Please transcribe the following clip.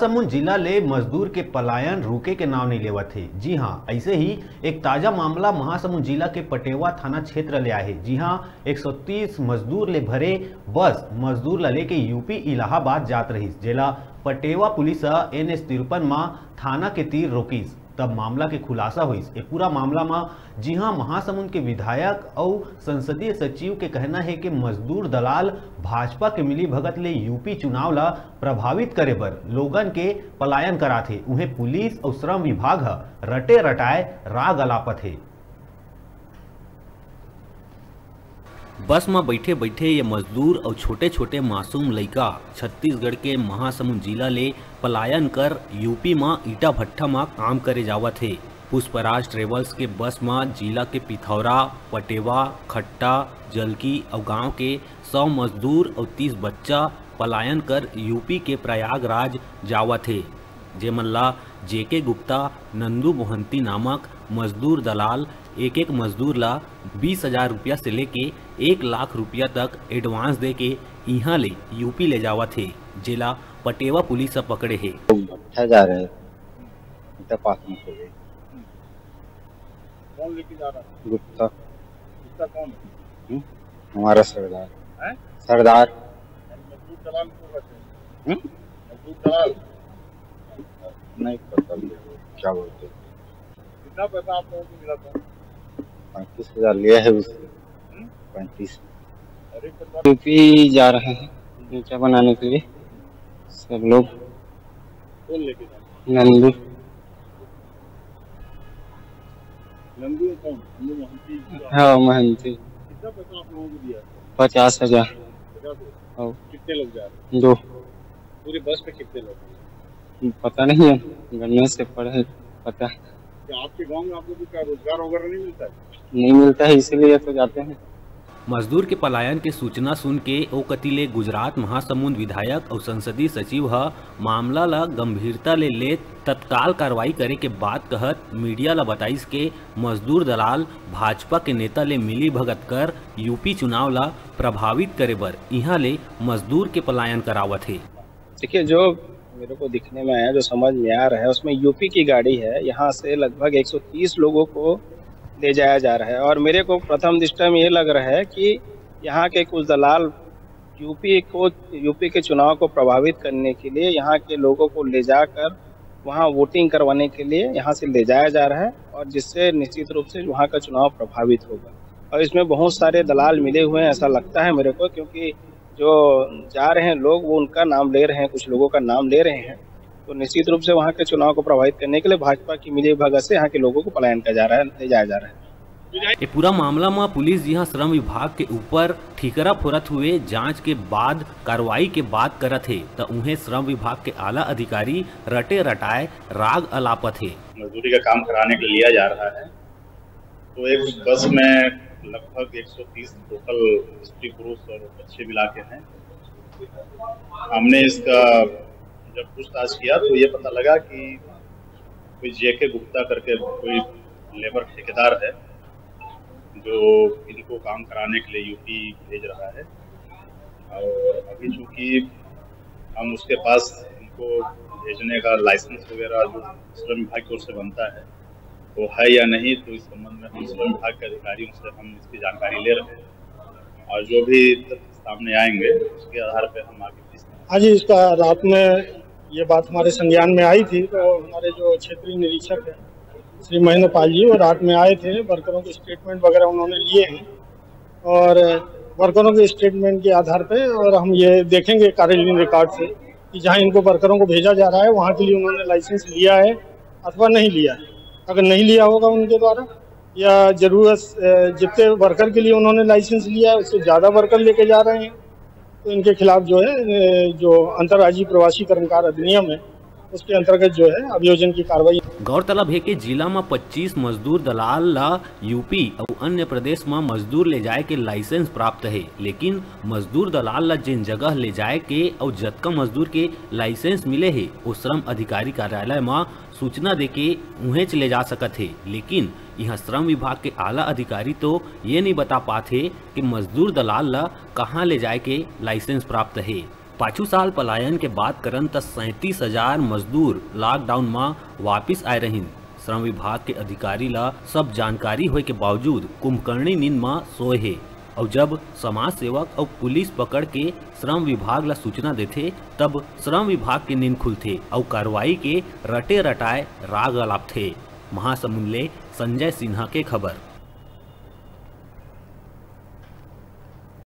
महासमुंद जिला ले मजदूर के पलायन रुके के नाम नहीं लेवत थे। जी हां, ऐसे ही एक ताजा मामला महासमुंद जिला के पटेवा थाना क्षेत्र ले आए। जी हां, 130 मजदूर ले भरे बस मजदूर ला लेके यूपी इलाहाबाद जात रही, जेला पटेवा पुलिस NH 53 मा थाना के तीर रोकीस। तब मामला के खुलासा हुई। ये पूरा मामला में जी हां, महासमुंद के विधायक और संसदीय सचिव के कहना है कि मजदूर दलाल भाजपा के मिली भगत ले यूपी चुनाव ला प्रभावित करे बर लोगन के पलायन कराथे। उन्हें पुलिस और श्रम विभाग रटे रटाए राग अलापत है। बस में बैठे बैठे ये मजदूर और छोटे छोटे मासूम लड़का छत्तीसगढ़ के महासमुंद जिला ले पलायन कर यूपी में ईटा भट्ठा में काम करे जावत थे। पुष्पराज ट्रेवल्स के बस में जिला के पिथौरा, पटेवा, खट्टा, जलकी और गांव के 100 मजदूर और 30 बच्चा पलायन कर यूपी के प्रयागराज जावत थे। जेमन ला JK गुप्ता, नंदू मोहंती नामक मजदूर दलाल एक मजदूर ला 20,000 रुपया से लेके 1 लाख रुपया तक एडवांस दे के यहाँ ले यूपी ले जावा थे, जिला पटेवा पुलिस से पकड़े है। भट्ठा जा रहे पास में कौन लेके जा रहा है? गुप्ता। गुप्ता कौन है? हमारा सरदार है? सरदार मजदूर दलाल को कहते हैं। मजदूर दलाल नहीं पता क्या बोलते। कितना पैसा आप लोगों को मिला था? 35,000 लिया है उससे। 35। अरे यूपी जा रहे हैं नीचा बनाने के लिए सब लोग। कौन लेके जा रहा है? नंदू। नंदू कौन? नंदू महंती। हाँ महंती। कितना पैसा आप लोगों को दिया? 50,000। 50,000। और कितने लोग जा रहे हैं? 2। पूरे बस पे कितने लोग? पता नहीं है, गन्ने से पढ़े पता क्या आपके गांव में आप लोगों को क्या रोजगार वगैरह नहीं मिलता है? नहीं मिलता है, इसीलिए तो जाते हैं। मजदूर के पलायन के सूचना सुन के ओ कतिले गुजरात महासमुंद विधायक और संसदीय सचिव मामला ला गंभीरता ले तत्काल कार्रवाई करे के बाद कहत मीडिया ला बताइस के मजदूर दलाल भाजपा के नेता ले मिली भगत कर यूपी चुनाव ला प्रभावित करे बर यहाँ ले मजदूर के पलायन करावत है। देखिए, जो मेरे को दिखने में आया, जो समझ में आ रहा है, उसमें यूपी की गाड़ी है। यहाँ से लगभग 130 लोगों को ले जाया जा रहा है और मेरे को प्रथम दृष्टया में ये लग रहा है कि यहाँ के कुछ दलाल यूपी के चुनाव को प्रभावित करने के लिए यहाँ के लोगों को ले जाकर वहाँ वोटिंग करवाने के लिए यहाँ से ले जाया जा रहा है और जिससे निश्चित रूप से वहाँ का चुनाव प्रभावित होगा। और इसमें बहुत सारे दलाल मिले हुए हैं, ऐसा लगता है मेरे को, क्योंकि जो जा रहे हैं लोग वो उनका नाम ले रहे हैं, कुछ लोगों का नाम ले रहे हैं। तो निश्चित रूप से वहाँ के चुनाव को प्रभावित करने के लिए भाजपा की मिली भगत से यहाँ के लोगों को पलायन किया जा रहा है, ले जाया जा रहा है। ये पूरा मामला में पुलिस यहाँ श्रम विभाग के ऊपर ठीकरा फोरत हुए जांच के बाद कार्रवाई के बाद करत है, तो उन्हें श्रम विभाग के आला अधिकारी रटे रटाए राग अलापत है। मजदूरी का काम कराने के लिए लिया जा रहा है, तो एक बस में लगभग 130 टोटल स्त्री पुरुष और बच्चे मिला के हैं। हमने इसका जब पूछताछ किया तो ये पता लगा कि कोई JK गुप्ता करके कोई लेबर ठेकेदार है जो इनको काम कराने के लिए यूपी भेज रहा है। और अभी चूँकि हम उसके पास इनको भेजने का लाइसेंस वगैरह जो श्रम विभाग की ओर से बनता है वो है या नहीं, तो इस संबंध में हम श्रम विभाग के अधिकारियों से हम इसकी जानकारी ले रहे हैं और जो भी सामने आएंगे उसके आधार पर हम आगे। हाँ जी, इसका रात में ये बात हमारे संज्ञान में आई थी, तो हमारे जो क्षेत्रीय निरीक्षक है श्री महेंद्र पाल जी वो रात में आए थे। वर्करों के स्टेटमेंट वगैरह उन्होंने लिए हैं और वर्करों के स्टेटमेंट के आधार पे और हम ये देखेंगे कार्यालयीन रिकॉर्ड से कि जहाँ इनको वर्करों को भेजा जा रहा है वहाँ के लिए उन्होंने लाइसेंस लिया है अथवा नहीं लिया है। अगर नहीं लिया होगा उनके द्वारा या जरूरत जितने वर्कर के लिए उन्होंने लाइसेंस लिया है उससे ज़्यादा वर्कर लेके जा रहे हैं, तो इनके खिलाफ जो है जो अंतर्राज्यीय प्रवासी कर्मकार अधिनियम है उसके अंतर्गत जो है अभियोजन की कार्रवाई। गौरतलब है कि जिला में 25 मजदूर दलाल ला यूपी और अन्य प्रदेश में मजदूर ले जाए के लाइसेंस प्राप्त है, लेकिन मजदूर दलाल ला जिन जगह ले जाए के और जतका मजदूर के लाइसेंस मिले है वो श्रम अधिकारी कार्यालय में सूचना देके उन्हें ले जा सकत है। लेकिन यहाँ श्रम विभाग के आला अधिकारी तो ये नहीं बता पाते कि मजदूर दलाल ला कहाँ ले जाए के लाइसेंस प्राप्त है। पाछू साल पलायन के बात करन त 37,000 मजदूर लॉकडाउन में वापिस आए रहिन। श्रम विभाग के अधिकारी ला सब जानकारी होए के बावजूद कुंभकर्णी नींद में सोए हे और जब समाज सेवक और पुलिस पकड़ के श्रम विभाग ला सूचना देथे तब श्रम विभाग के नींद खुलथे और कार्रवाई के रटे रटाए राग अलापथे। महासमुंद ले संजय सिन्हा के खबर।